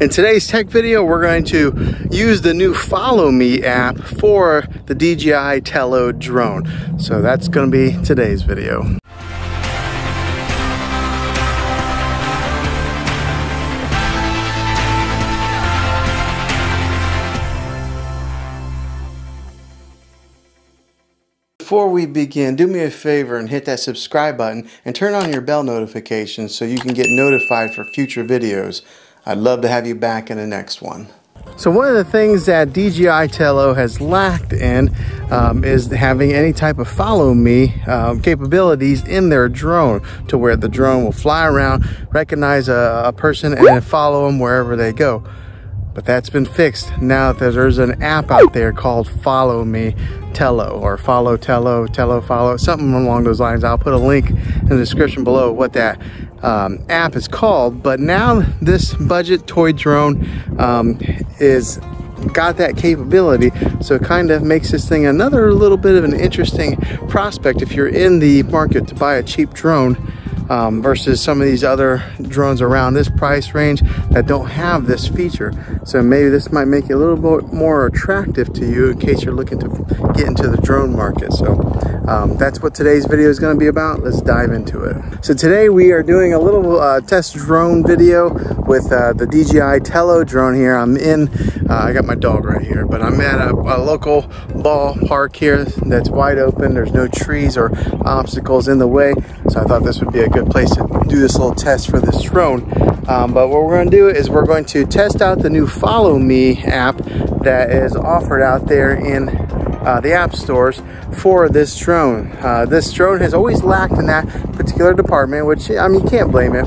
In today's tech video, we're going to use the new Follow Me app for the DJI Tello drone. So that's going to be today's video. Before we begin, do me a favor and hit that subscribe button and turn on your bell notifications so you can get notified for future videos. I'd love to have you back in the next one. So one of the things that DJI Tello has lacked in is having any type of follow me capabilities in their drone, to where the drone will fly around, recognize a person, and then follow them wherever they go. But that's been fixed. Now there's an app out there called Follow Me Tello, or Follow Tello, Tello Follow, something along those lines. I'll put a link in the description below what that app is called. But now this budget toy drone is got that capability, so it kind of makes this thing another little bit of an interesting prospect if you're in the market to buy a cheap drone. Versus some of these other drones around this price range that don't have this feature. So maybe this might make it a little bit more attractive to you in case you're looking to get into the drone market. So that's what today's video is going to be about. Let's dive into it. So today we are doing a little test drone video with the DJI Tello drone here. I'm in, I got my dog right here, but I'm at a local ballpark here that's wide open. There's no trees or obstacles in the way. So I thought this would be a good place to do this little test for this drone. But what we're going to do is we're going to test out the new Follow Me app that is offered out there in the app stores for this drone. This drone has always lacked in that particular department, which, I mean, you can't blame it.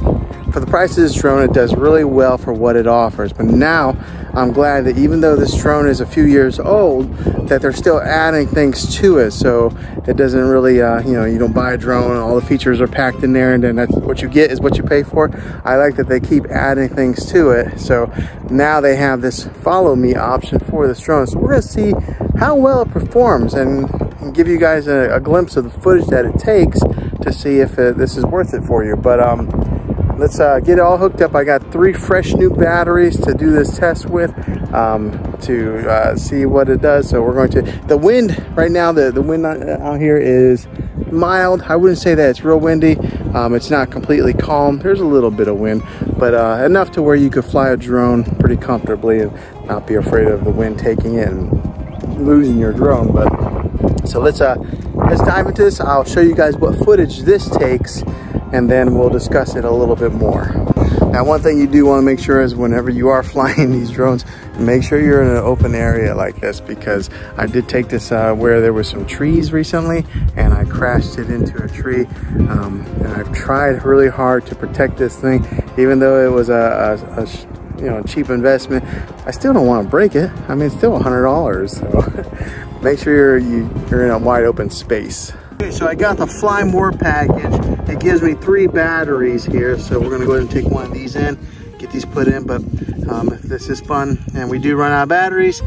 For the price of this drone, it does really well for what it offers. But now I'm glad that even though this drone is a few years old, that they're still adding things to it. So it doesn't really, you know, you don't buy a drone and all the features are packed in there and then that's what you get is what you pay for. I like that they keep adding things to it. So now they have this Follow Me option for this drone. So we're going to see how well it performs and give you guys a glimpse of the footage that it takes to see if this is worth it for you. But let's get it all hooked up. I got 3 fresh new batteries to do this test with to see what it does. So we're going to, the wind right now, the wind out here is mild. I wouldn't say that it's real windy. It's not completely calm. There's a little bit of wind, but enough to where you could fly a drone pretty comfortably and not be afraid of the wind taking it and losing your drone. But so let's dive into this. I'll show you guys what footage this takes, and then we'll discuss it a little bit more. Now, one thing you do want to make sure is whenever you are flying these drones, make sure you're in an open area like this, because I did take this where there was some trees recently and I crashed it into a tree. And I've tried really hard to protect this thing, even though it was a you know, cheap investment. I still don't want to break it. I mean, it's still $100, so make sure you're in a wide open space. Okay, so I got the Fly More package. It gives me 3 batteries here, so we're gonna go ahead and take one of these in, get these put in. But if this is fun and we do run out of batteries,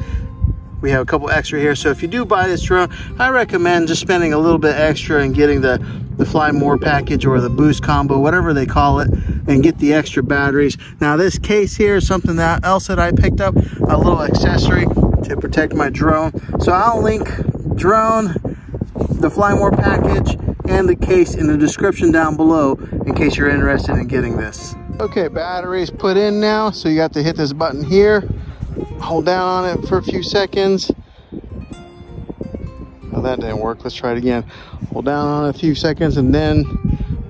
we have a couple extra here. So if you do buy this drone, I recommend just spending a little bit extra and getting the Fly More package or the Boost combo, whatever they call it, and get the extra batteries. Now this case here is something else that I picked up, a little accessory to protect my drone. So I'll link drone, the Fly More package, and the case in the description down below in case you're interested in getting this. Okay, batteries put in now, so you have to hit this button here, hold down on it for a few seconds. Oh, that didn't work. Let's try it again. Hold down on it a few seconds, and then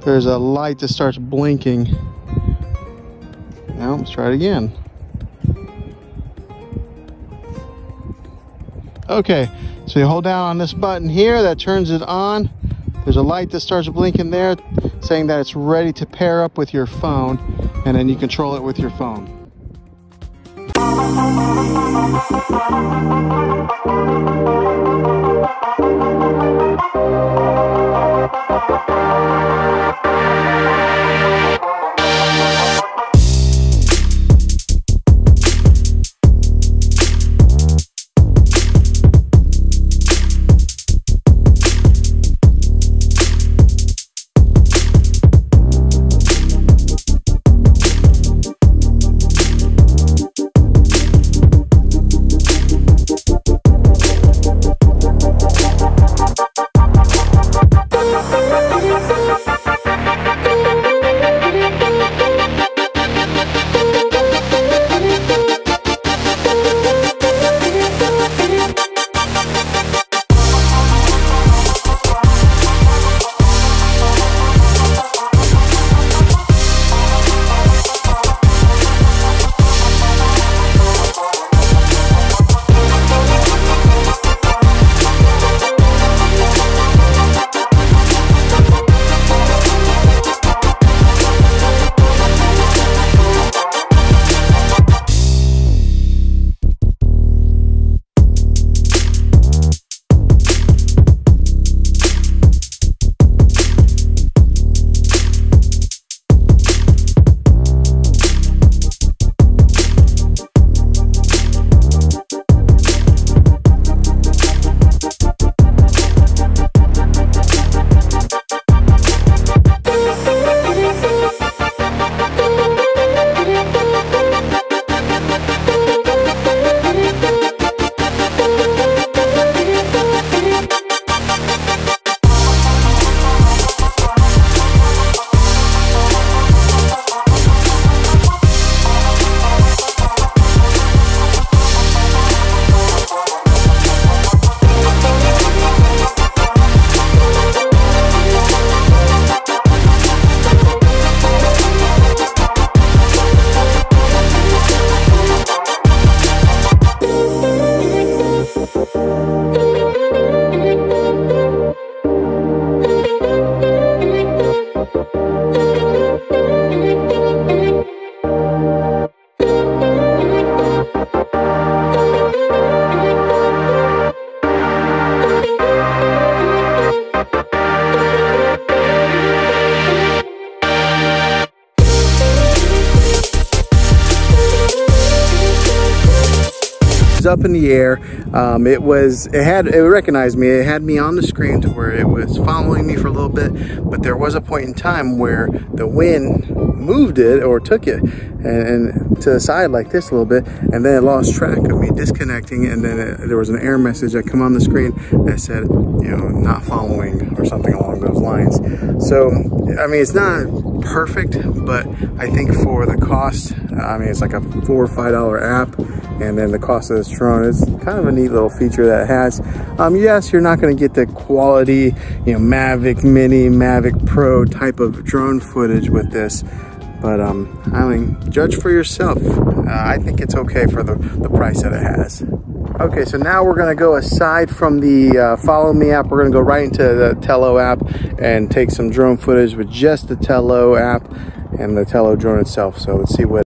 there's a light that starts blinking. Now let's try it again. Okay, so you hold down on this button here, that turns it on. There's a light that starts blinking there saying that it's ready to pair up with your phone, and then you control it with your phone. up in the air. It recognized me. It had me on the screen to where it was following me for a little bit, but there was a point in time where the wind moved it or took it and to the side like this a little bit, and then it lost track of me, disconnecting, and then there was an error message that come on the screen that said, you know, not following or something along those lines. So I mean, it's not perfect, but I think for the cost, I mean, it's like a $4 or $5 app, and then the cost of this drone is kind of a neat little feature that it has. Yes, you're not going to get the quality, you know, Mavic Mini, Mavic Pro type of drone footage with this, but I mean, judge for yourself. I think it's okay for the price that it has. Okay, so now we're gonna go aside from the Follow Me app. We're gonna go right into the Tello app and take some drone footage with just the Tello app and the Tello drone itself. So let's see what.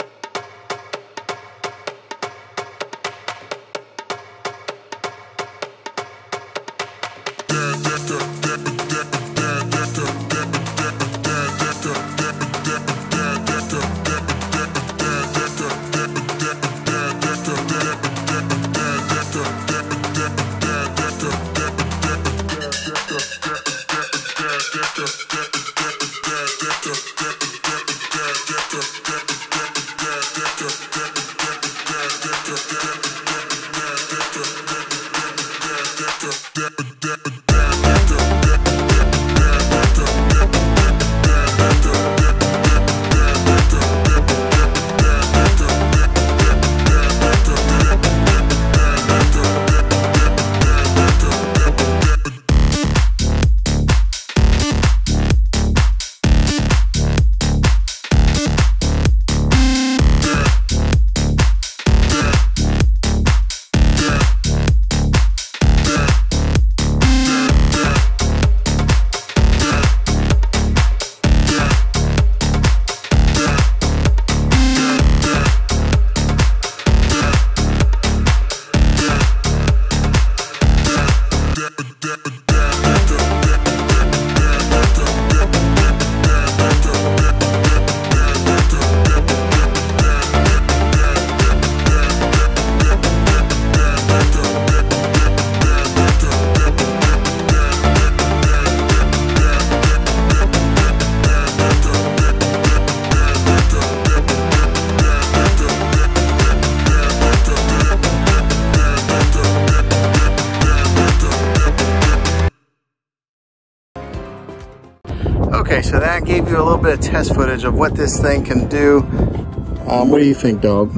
Okay, so that gave you a little bit of test footage of what this thing can do. What do you think, dog?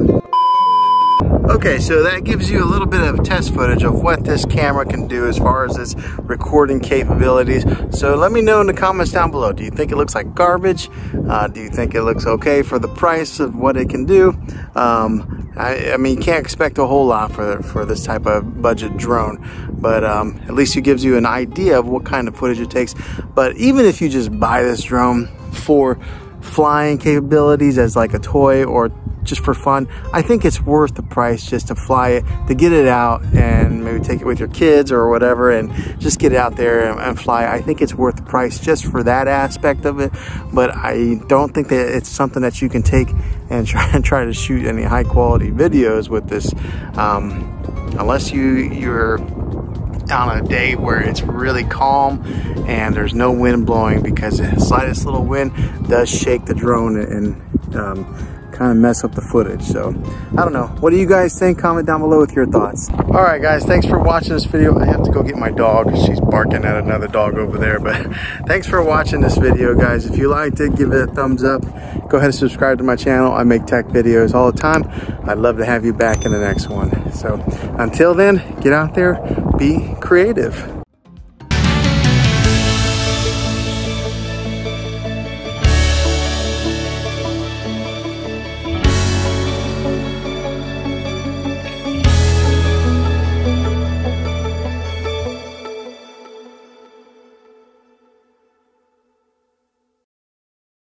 Okay, so that gives you a little bit of test footage of what this camera can do as far as its recording capabilities. So let me know in the comments down below. Do you think it looks like garbage? Do you think it looks okay for the price of what it can do? I mean, you can't expect a whole lot for this type of budget drone, but at least it gives you an idea of what kind of footage it takes. But even if you just buy this drone for flying capabilities as like a toy or just for fun, I think it's worth the price just to fly it, to get it out and maybe take it with your kids or whatever and just get it out there and fly. I think it's worth the price just for that aspect of it, but I don't think that it's something that you can take and try to shoot any high quality videos with this, unless you're on a day where it's really calm and there's no wind blowing, because the slightest little wind does shake the drone and kind of mess up the footage. So I don't know, what do you guys think? Comment down below with your thoughts. All right guys, thanks for watching this video. I have to go get my dog, she's barking at another dog over there, but thanks for watching this video guys. If you liked it, give it a thumbs up, go ahead and subscribe to my channel. I make tech videos all the time. I'd love to have you back in the next one. So until then, get out there, be creative.